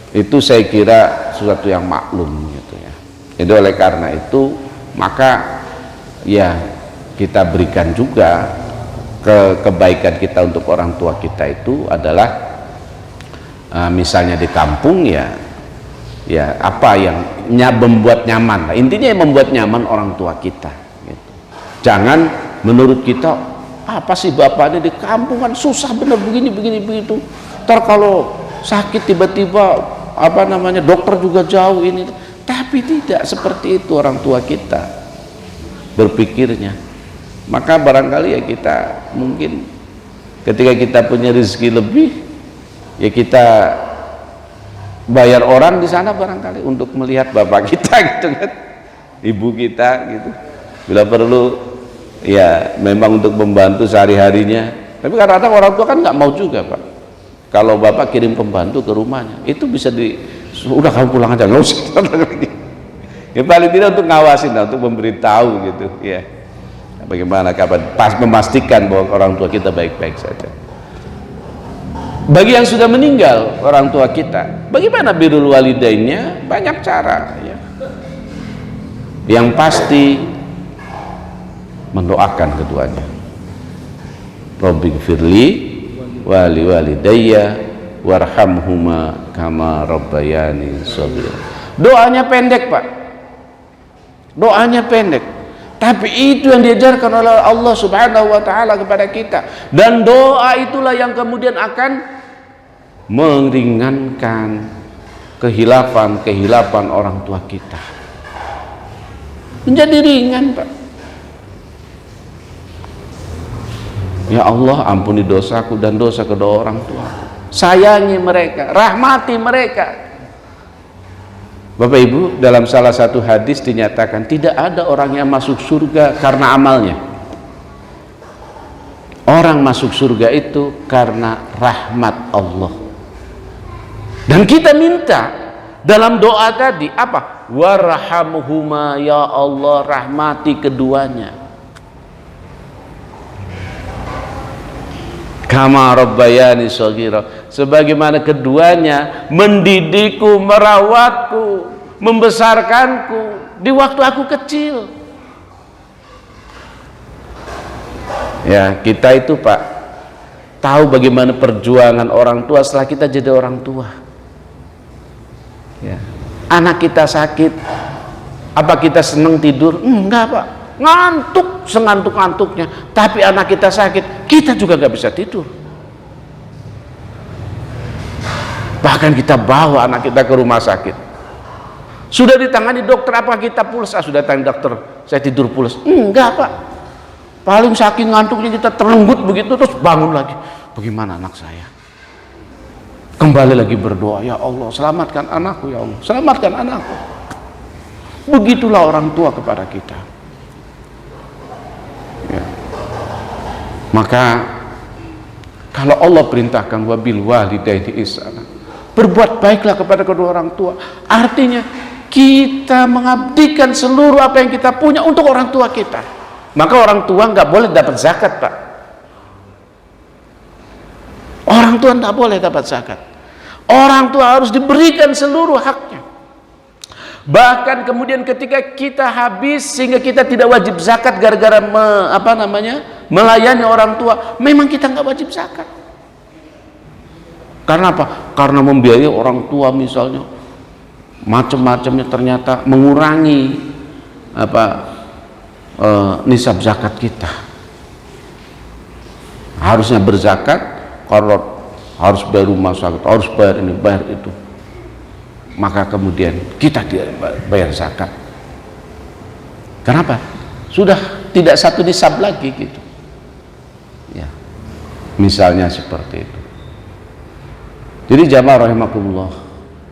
itu saya kira sesuatu yang maklum gitu ya. Jadi oleh karena itu maka ya kita berikan juga kebaikan kita untuk orang tua kita itu adalah misalnya di kampung ya apa yang membuat nyaman. Intinya yang membuat nyaman orang tua kita gitu. Jangan menurut kita apa sih bapak ini di kampung kan susah bener begini begitu. Ntar kalau sakit tiba-tiba dokter juga jauh ini. Tapi tidak seperti itu orang tua kita berpikirnya. Maka barangkali ya kita mungkin ketika kita punya rezeki lebih, ya kita bayar orang di sana barangkali untuk melihat bapak kita gitu kan, ibu kita gitu. Bila perlu ya memang untuk membantu sehari-harinya Tapi kadang-kadang orang tua kan nggak mau juga, Pak. Kalau bapak kirim pembantu ke rumahnya, itu bisa udah kamu pulang aja, nggak usah lagi. Ya paling tidak untuk ngawasin, untuk memberitahu gitu, ya. Bagaimana kapan pas memastikan bahwa orang tua kita baik-baik saja. Bagi yang sudah meninggal orang tua kita, bagaimana birrul walidainnya? Banyak cara, ya. Yang pasti mendoakan keduanya. Rabbighfirli wali walidayya warhamhuma kama rabbayani shaghira. Doanya pendek, Pak. Doanya pendek. Tapi itu yang diajarkan oleh Allah Subhanahu wa taala kepada kita. Dan doa itulah yang kemudian akan meringankan kehilafan orang tua kita. Menjadi ringan, Pak. Ya Allah, ampuni dosaku dan dosa kedua orang tua. Sayangi mereka, rahmati mereka. Bapak Ibu, dalam salah satu hadis dinyatakan tidak ada orang yang masuk surga karena amalnya. Orang masuk surga itu karena rahmat Allah. Dan kita minta dalam doa tadi apa? Warhamhuma, ya Allah, rahmati keduanya. Kama rabbayani shaghira, sebagaimana keduanya mendidikku, merawatku, membesarkanku di waktu aku kecil. Ya, kita itu, Pak, tahu bagaimana perjuangan orang tua setelah kita jadi orang tua. Ya. Anak kita sakit, apa kita senang tidur? Enggak, Pak. Ngantuk sengantuk-ngantuknya, tapi anak kita sakit, kita juga nggak bisa tidur. Bahkan kita bawa anak kita ke rumah sakit, sudah ditangani dokter, apa kita pulas? Sudah tanya dokter, saya tidur pulas. Enggak, Pak. Paling saking ngantuknya kita terlenggut begitu, terus bangun lagi. Bagaimana anak saya? Kembali lagi berdoa, ya Allah, selamatkan anakku, ya Allah, selamatkan anakku. Begitulah orang tua kepada kita. Ya. Maka kalau Allah perintahkan wabil walidaini ihsana, berbuat baiklah kepada kedua orang tua, artinya kita mengabdikan seluruh apa yang kita punya untuk orang tua kita. Maka orang tua nggak boleh dapat zakat, Pak. Orang tua nggak boleh dapat zakat. Orang tua harus diberikan seluruh haknya. Bahkan kemudian ketika kita habis sehingga kita tidak wajib zakat gara-gara melayani orang tua, memang kita nggak wajib zakat. Karena apa? Karena membiayai orang tua misalnya macam-macamnya ternyata mengurangi nisab zakat kita. Harusnya berzakat, kalau harus bayar rumah sakit, harus bayar ini, bayar itu, maka kemudian kita tidak bayar zakat. Kenapa? Sudah tidak satu nisab lagi gitu. Ya, misalnya seperti itu. Jadi jamaah rahimakumullah,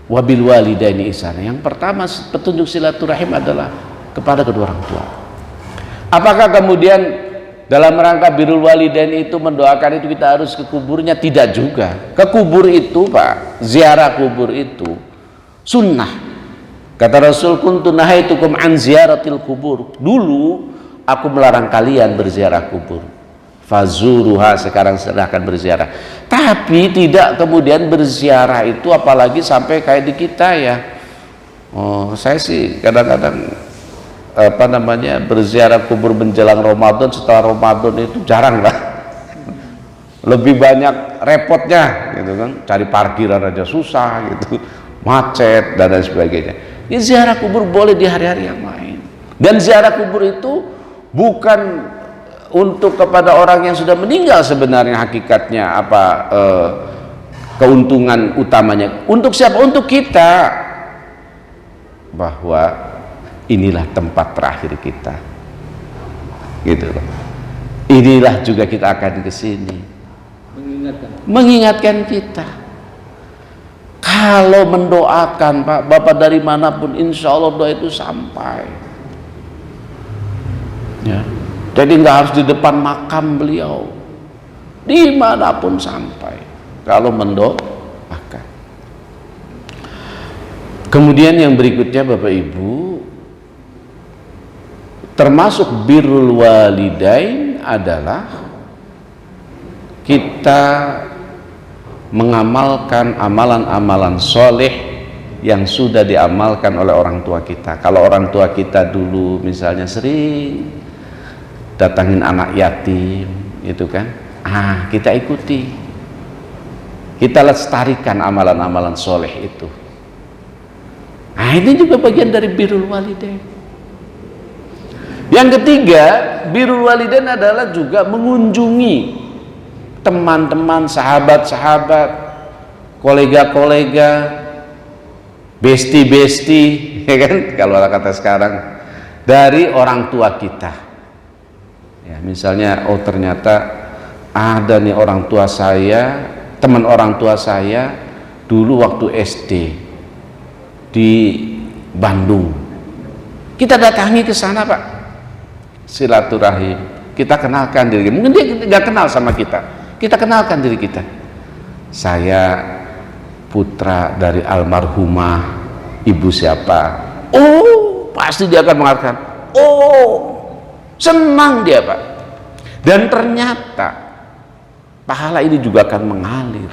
wabil walidaini ihsana. Yang pertama petunjuk silaturahim adalah kepada kedua orang tua. Apakah kemudian dalam rangka birrul walidain itu mendoakan itu kita harus ke kuburnya? Tidak juga. Ke kubur itu, Pak, ziarah kubur itu sunnah. Kata Rasul, kuntu nahaitukum an ziyaratil kubur. Dulu aku melarang kalian berziarah kubur. Fazuruha, sekarang silahkan berziarah. Tapi tidak kemudian berziarah itu apalagi sampai kayak di kita ya. Oh, saya sih kadang-kadang berziarah kubur menjelang Ramadan, setelah Ramadan itu jarang lah. Lebih banyak repotnya gitu kan, cari parkiran aja susah gitu, macet dan lain sebagainya. Ya, ziarah kubur boleh di hari-hari yang lain. Dan ziarah kubur itu bukan untuk kepada orang yang sudah meninggal sebenarnya, hakikatnya keuntungan utamanya untuk siapa? Untuk kita, bahwa inilah tempat terakhir kita gitu loh. Inilah juga kita akan ke sini, mengingatkan kita. Kalau mendoakan, Pak, Bapak dari manapun, insya Allah doa itu sampai ya. Jadi nggak harus di depan makam beliau, dimanapun sampai kalau mendoakan. Kemudian yang berikutnya Bapak Ibu, termasuk birrul walidain adalah kita mengamalkan amalan-amalan soleh yang sudah diamalkan oleh orang tua kita. Kalau orang tua kita dulu misalnya sering datangin anak yatim, itu kan, kita ikuti, kita lestarikan amalan-amalan soleh itu. Ini juga bagian dari birrul walidain. Yang ketiga, birrul walidain adalah juga mengunjungi teman-teman, sahabat-sahabat, kolega-kolega, besti-besti, ya kan, kalau kata sekarang, dari orang tua kita. Ya, misalnya, oh ternyata ada nih orang tua saya, teman orang tua saya dulu waktu SD di Bandung. Kita datangi ke sana, Pak, silaturahim, kita kenalkan diri. Mungkin dia nggak kenal sama kita. Kita kenalkan diri kita. Saya putra dari almarhumah ibu siapa. Oh, pasti dia akan mengatakan, oh, senang dia, Pak. Dan ternyata pahala ini juga akan mengalir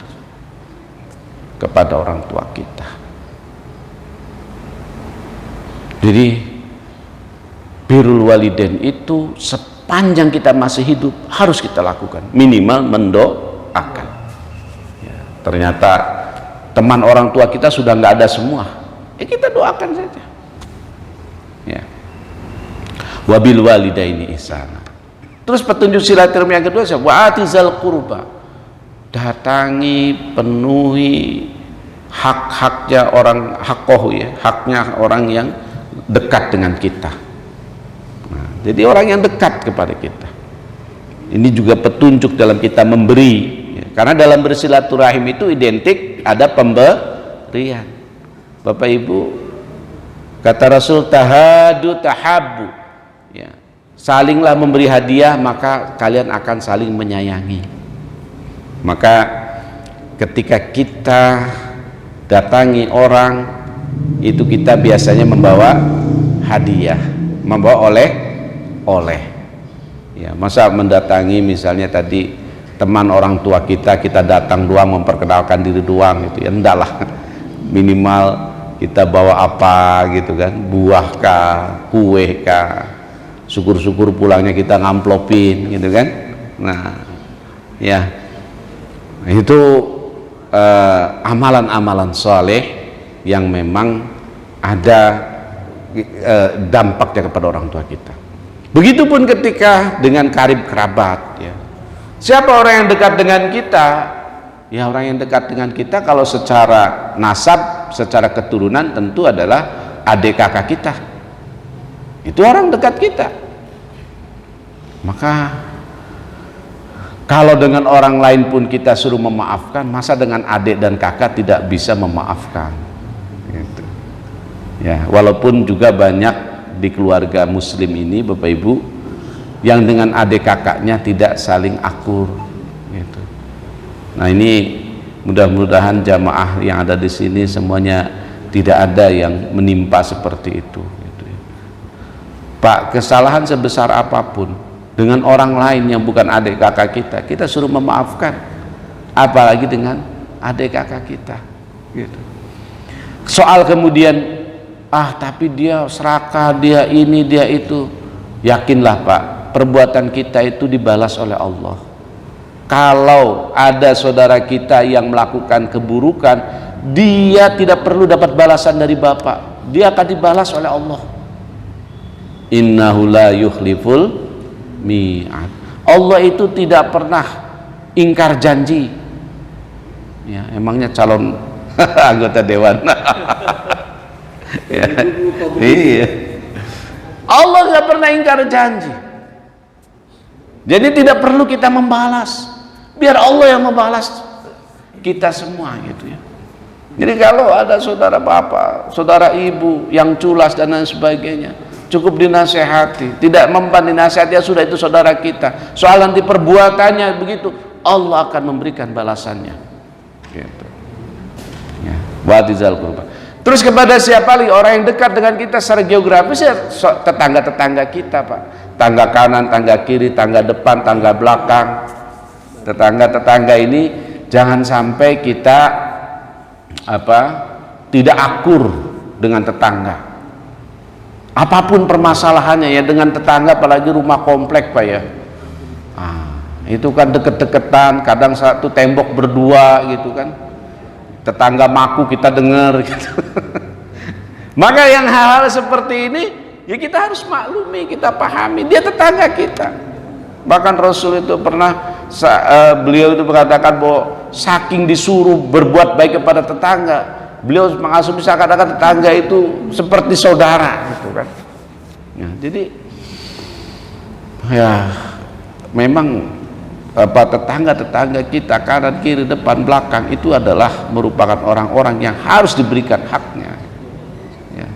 kepada orang tua kita. Jadi birrul walidain itu sepanjang kita masih hidup harus kita lakukan, minimal mendoakan. Ya, ternyata teman orang tua kita sudah nggak ada semua, kita doakan saja. Ya. Wabil walidaini ihsana. Terus petunjuk silaturahmi yang kedua, wa atizal qurba, datangi, penuhi hak-haknya orang, haknya orang yang dekat dengan kita. Jadi orang yang dekat kepada kita. Ini juga petunjuk dalam kita memberi, ya. Karena dalam bersilaturahim itu identik ada pemberian. Bapak Ibu, kata Rasul, tahadu tahabbu, ya. Salinglah memberi hadiah, maka kalian akan saling menyayangi. Maka ketika kita datangi orang, itu kita biasanya membawa hadiah, membawa oleh ya, masa mendatangi misalnya tadi teman orang tua kita datang doang memperkenalkan diri doang, itu ya enggak lah, minimal kita bawa apa gitu kan, buah kah, kue kah, syukur-syukur pulangnya kita ngamplopin gitu kan. Nah ya, itu amalan-amalan soleh yang memang ada dampaknya kepada orang tua kita. Begitupun ketika dengan karib kerabat, ya. Siapa orang yang dekat dengan kita? Ya, orang yang dekat dengan kita kalau secara nasab, secara keturunan tentu adalah adik kakak kita. Itu orang dekat kita. Maka kalau dengan orang lain pun kita suruh memaafkan, masa dengan adik dan kakak tidak bisa memaafkan? Gitu. Ya, walaupun juga banyak di keluarga muslim ini Bapak Ibu yang dengan adik kakaknya tidak saling akur gitu. Nah, ini mudah-mudahan jamaah yang ada di sini semuanya tidak ada yang menimpa seperti itu gitu ya. Pak, kesalahan sebesar apapun dengan orang lain yang bukan adik kakak kita suruh memaafkan, apalagi dengan adik kakak kita gitu. Soal kemudian tapi dia serakah, dia ini, dia itu, yakinlah Pak, perbuatan kita itu dibalas oleh Allah. Kalau ada saudara kita yang melakukan keburukan, dia tidak perlu dapat balasan dari Bapak, dia akan dibalas oleh Allah. Innahu la yukhliful mi'ad. Allah itu tidak pernah ingkar janji. Ya, emangnya calon anggota dewan. Ya, iya. Allah nggak pernah ingkar janji. Jadi tidak perlu kita membalas, biar Allah yang membalas kita semua gitu ya. Jadi kalau ada saudara bapak, saudara ibu yang culas dan lain sebagainya, cukup dinasehati. Tidak mempan dinasehati, ya sudah, itu saudara kita. Soal nanti perbuatannya begitu, Allah akan memberikan balasannya. Gitu. Ya. Watizal qurba. Terus kepada siapa lagi? Orang yang dekat dengan kita secara geografis ya tetangga-tetangga kita, Pak. Tangga kanan, tangga kiri, tangga depan, tangga belakang. Tetangga-tetangga ini jangan sampai kita tidak akur dengan tetangga. Apapun permasalahannya ya dengan tetangga, apalagi rumah komplek, Pak ya. Itu kan deket-deketan, kadang satu tembok berdua gitu kan. Tetangga maku kita dengar gitu. Maka yang hal-hal seperti ini ya kita harus maklumi, kita pahami, dia tetangga kita. Bahkan Rasul itu pernah beliau itu mengatakan bahwa saking disuruh berbuat baik kepada tetangga, beliau mengasumsi seakan-akan tetangga itu seperti saudara gitu kan. Ya, jadi ya memang tetangga-tetangga kita kanan kiri depan belakang itu adalah merupakan orang-orang yang harus diberikan haknya ya.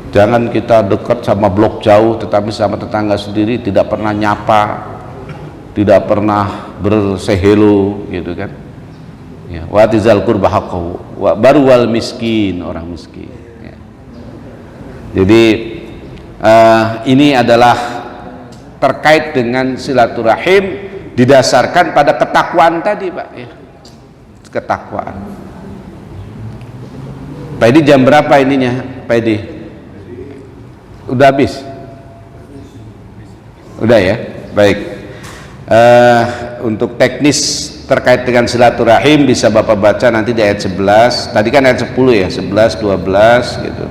Jangan kita dekat sama blok jauh tetapi sama tetangga sendiri tidak pernah nyapa, tidak pernah bersehelo gitu kan ya. Watizal qurba haqqahu baru wal miskin, orang miskin ya. Jadi ini adalah terkait dengan silaturahim didasarkan pada ketakwaan tadi, Pak ya. Ketakwaan. Pak Edi jam berapa ininya, Pak Edi? Udah habis? Udah ya? Baik. Untuk teknis terkait dengan silaturahim bisa Bapak baca nanti di ayat 11. Tadi kan ayat 10 ya, 11, 12 gitu.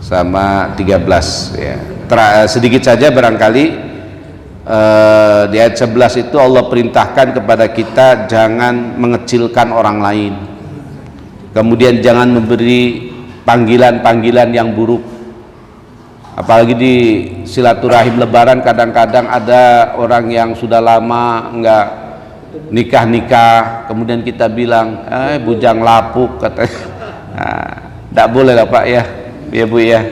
Sama 13 ya. Sedikit saja barangkali di ayat 11 itu Allah perintahkan kepada kita jangan mengecilkan orang lain, kemudian jangan memberi panggilan-panggilan yang buruk. Apalagi di silaturahim lebaran kadang-kadang ada orang yang sudah lama enggak nikah-nikah, kemudian kita bilang bujang lapuk katanya. Tidak boleh lah Pak ya, ya Bu ya,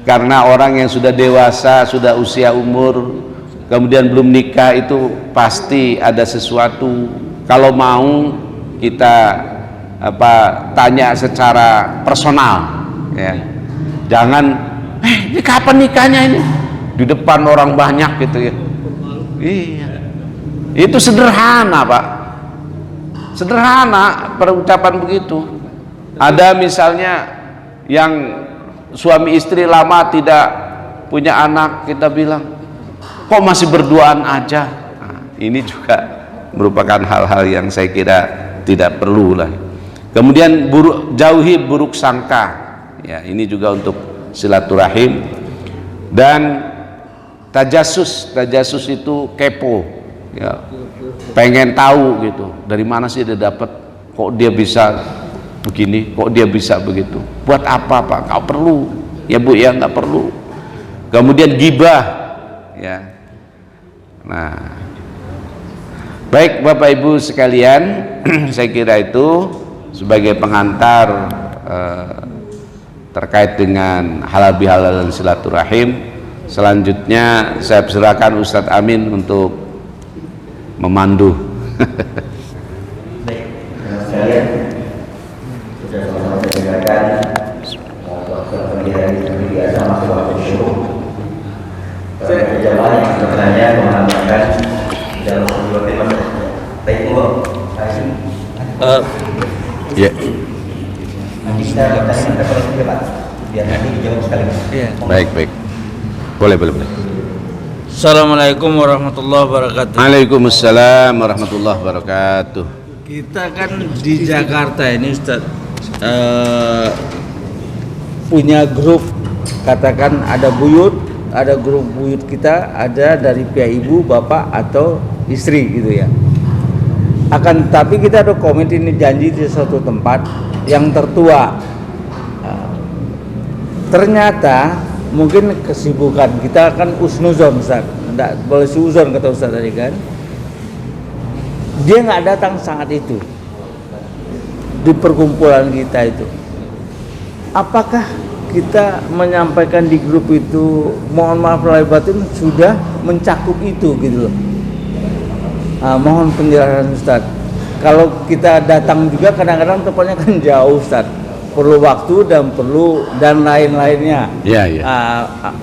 karena orang yang sudah dewasa, sudah usia umur, kemudian belum nikah itu pasti ada sesuatu. Kalau mau kita tanya secara personal ya. Jangan ini kapan nikahnya ini di depan orang banyak gitu ya. Iya. Itu sederhana, Pak. Sederhana perucapan begitu. Ada misalnya yang suami istri lama tidak punya anak, kita bilang kok masih berduaan aja. Ini juga merupakan hal-hal yang saya kira tidak perlu lah. Kemudian jauhi buruk sangka ya, ini juga untuk silaturahim. Dan tajasus itu kepo ya, pengen tahu gitu, dari mana sih dia dapat, kok dia bisa begini, kok dia bisa begitu, buat apa Pak? Nggak perlu ya Bu ya, nggak perlu. Kemudian gibah ya. Nah, baik Bapak Ibu sekalian, saya kira itu sebagai pengantar terkait dengan halal bihalal dan silaturahim. Selanjutnya saya persilakan Ustadz Amin untuk memandu.
Baik, sekalian sudah sama-sama saya dengarkan waktu pagi hari seperti biasa masuk waktu syukur. Jamaah yang sebenarnya mengatakan dalam sebuah tema baik Bu,
Ya.
nanti kita bertanya ke Pak, biar nanti dijawab sekaligus.
Baik. Boleh.
Assalamualaikum warahmatullahi wabarakatuh.
Waalaikumsalam warahmatullahi wabarakatuh.
Kita kan di Jakarta ini Ustaz punya grup, katakan ada buyut, ada grup buyut kita, ada dari pihak ibu, bapak atau istri gitu ya. Akan tapi kita ada komit ini janji di suatu tempat yang tertua. Ternyata mungkin kesibukan kita kan usnuzon Ustaz, tidak boleh suzon kata Ustaz tadi kan. Dia nggak datang saat itu di perkumpulan kita itu. Apakah kita menyampaikan di grup itu mohon maaf lahir batin sudah mencakup itu gitu loh? mohon penjelasan Ustaz. Kalau kita datang juga kadang-kadang tempatnya kan jauh Ustaz, perlu waktu dan lain-lainnya.
Ya, ya.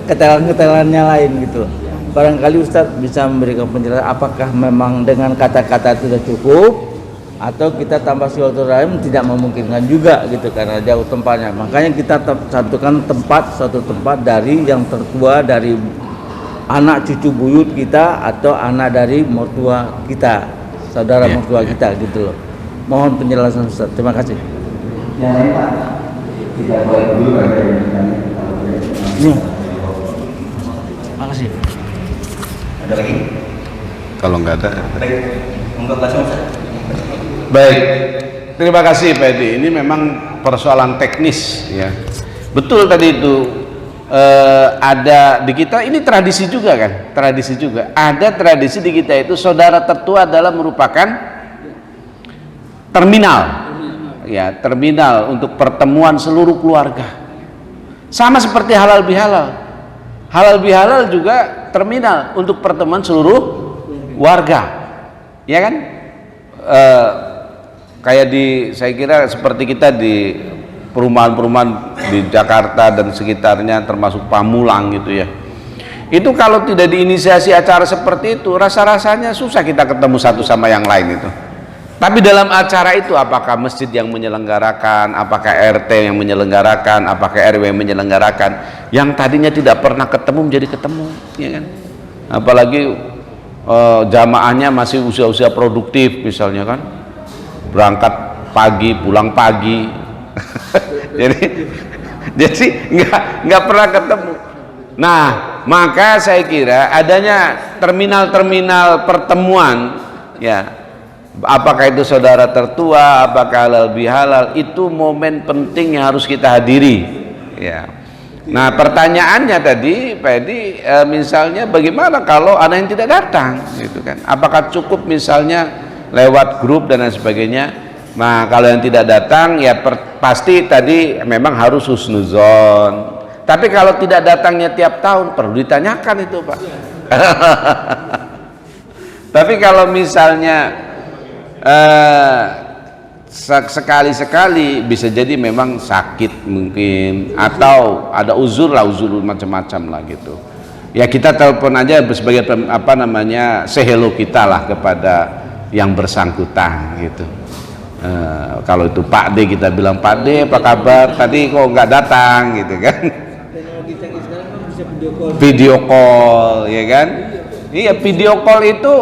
Keterangan-keterangannya lain gitu. Barangkali Ustaz bisa memberikan penjelasan apakah memang dengan kata-kata itu sudah cukup atau kita tambah silaturahim tidak memungkinkan juga gitu karena jauh tempatnya. Makanya kita satukan suatu tempat dari yang tertua, dari anak cucu buyut kita atau anak dari mertua kita, saudara mertua kita gitu loh. Mohon penjelasan Ustaz. Terima kasih.
Yang lain Pak, kita boleh dulu ada yang bertanya.
Terima kasih.
Ada lagi?
Kalau nggak ada.
Baik, untuk langsung Ustaz.
Baik, terima kasih Pak Edi. Ini memang persoalan teknis ya. Betul tadi itu ada di kita ini tradisi juga kan, tradisi juga. Ada tradisi di kita itu saudara tertua adalah merupakan terminal, ya terminal untuk pertemuan seluruh keluarga. Sama seperti halal bihalal. Halal bihalal juga terminal untuk pertemuan seluruh warga, ya kan? Kayak saya kira seperti kita di perumahan-perumahan di Jakarta dan sekitarnya termasuk Pamulang gitu ya. Itu kalau tidak diinisiasi acara seperti itu, rasa-rasanya susah kita ketemu satu sama yang lain itu. Tapi dalam acara itu apakah masjid yang menyelenggarakan, apakah RT yang menyelenggarakan, apakah RW yang menyelenggarakan, yang tadinya tidak pernah ketemu menjadi ketemu, ya kan? Apalagi jamaahnya masih usia-usia produktif misalnya kan, berangkat pagi pulang pagi jadi nggak pernah ketemu. Nah, maka saya kira adanya terminal-terminal pertemuan ya, apakah itu saudara tertua, apakah halal bihalal, itu momen penting yang harus kita hadiri ya. Nah, pertanyaannya tadi Pak Edi, misalnya bagaimana kalau ada yang tidak datang gitu kan, apakah cukup misalnya lewat grup dan lain sebagainya. Nah, kalau yang tidak datang ya pasti tadi memang harus husnuzon. Tapi kalau tidak datangnya tiap tahun perlu ditanyakan itu Pak. Tapi kalau misalnya sekali-sekali, bisa jadi memang sakit mungkin atau ada uzur macam-macam lah gitu. Ya kita telepon aja sebagai apa namanya, say hello kita lah kepada yang bersangkutan gitu. Kalau itu Pak D, kita bilang Pak D apa kabar, tadi kok nggak datang gitu kan.
Teknologi canggih sekarang kan bisa
video call ya kan. Iya, video call itu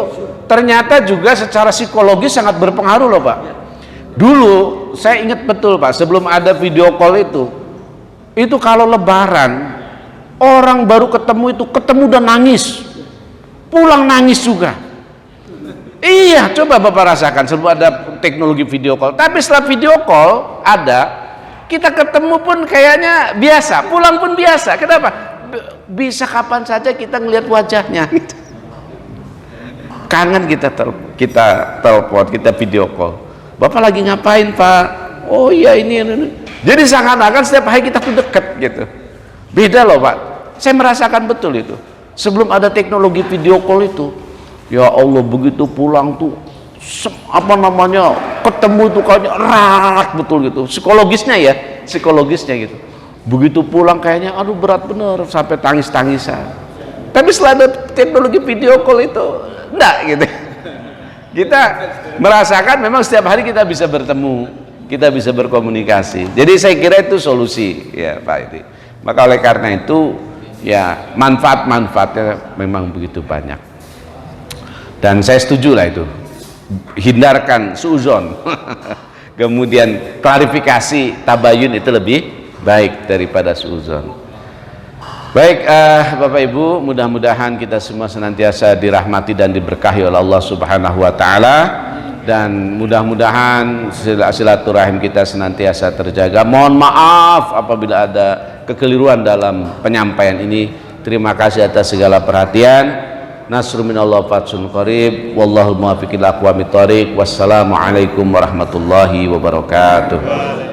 ternyata juga secara psikologis sangat berpengaruh loh Pak. Dulu saya ingat betul Pak, sebelum ada video call itu kalau lebaran orang baru ketemu dan nangis, pulang nangis juga. Iya, coba Bapak rasakan sebelum ada teknologi video call. Tapi setelah video call ada, kita ketemu pun kayaknya biasa, pulang pun biasa. Kenapa? Bisa kapan saja kita ngelihat wajahnya. Kangen kita telepon, kita video call. Bapak lagi ngapain Pak? Oh iya ini. Jadi seakan-akan setiap hari kita tuh deket gitu. Beda loh Pak. Saya merasakan betul itu. Sebelum ada teknologi video call itu, ya Allah, begitu pulang tuh apa namanya, ketemu tuh kayaknya erat betul gitu. Psikologisnya gitu. Begitu pulang kayaknya aduh berat bener sampai tangis-tangisan. Tapi setelah ada teknologi video call itu enggak gitu. Kita merasakan memang setiap hari kita bisa bertemu, kita bisa berkomunikasi. Jadi saya kira itu solusi ya Pak Edi. Maka oleh karena itu ya manfaat-manfaatnya memang begitu banyak. Dan saya setuju lah itu. Hindarkan suuzon. Kemudian klarifikasi tabayun itu lebih baik daripada suuzon. Baik, Bapak Ibu, mudah-mudahan kita semua senantiasa dirahmati dan diberkahi oleh Allah Subhanahu wa taala, dan mudah-mudahan silaturahim kita senantiasa terjaga. Mohon maaf apabila ada kekeliruan dalam penyampaian ini. Terima kasih atas segala perhatian. Nasrun minallah fatsun qarib, wallahul muwaffiq ila aqwamit thoriq. Wassalamualaikum warahmatullahi wabarakatuh.